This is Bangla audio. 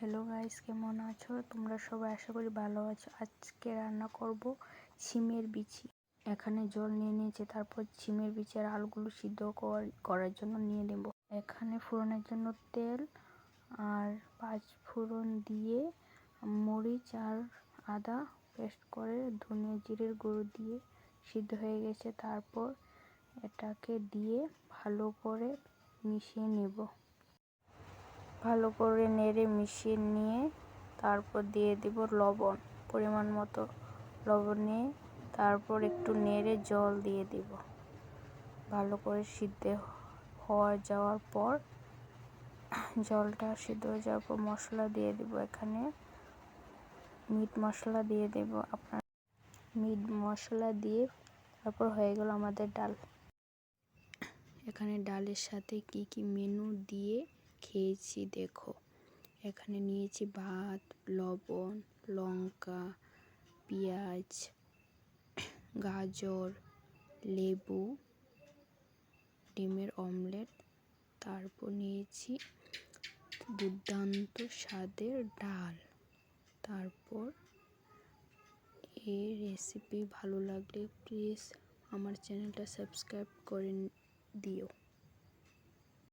হ্যালো গাইস, কেমন আছো তোমরা সবাই? আশা করি ভালো আছো। আজকে রান্না করব শিমের বিচি। এখানে জল নিয়ে নিয়েছি, তারপর শিমের বিচির আলুগুলো সিদ্ধ করার জন্য নিয়ে নেব। এখানে ফোড়নের জন্য তেল আর 5 ফোড়ন দিয়ে মরিচ আর আদা পেস্ট করে ধনিয়া জিরের গুঁড়ো দিয়ে সিদ্ধ হয়ে গেছে। তারপর এটাকে দিয়ে ভালো করে মিশিয়ে নেব। ভালো করে নেড়ে মিশিয়ে নিয়ে তারপর দিয়ে দেব লবণ, পরিমাণ মতো লবণ নিয়ে তারপর একটু নেড়ে জল দিয়ে দেব। ভালো করে সিদ্ধ যাওয়ার পর জলটা সিদ্ধ হয়ে যাওয়ার পর মশলা দিয়ে দেব। এখানে মিট মশলা দিয়ে দেব। আপনার মিট মশলা দিয়ে তারপর হয়ে গেল আমাদের ডাল। এখানে ডালের সাথে কি মেনু দিয়ে খেয়েছি দেখো। এখানে নিয়েছি ভাত, লবণ, লঙ্কা, পেঁয়াজ, গাজর, লেবু, ডিমের অমলেট, তারপর নিয়েছি দুর্দান্ত স্বাদের ডাল। তারপর এই রেসিপি ভালো লাগলে প্লিজ আমার চ্যানেলটা সাবস্ক্রাইব করে দিও।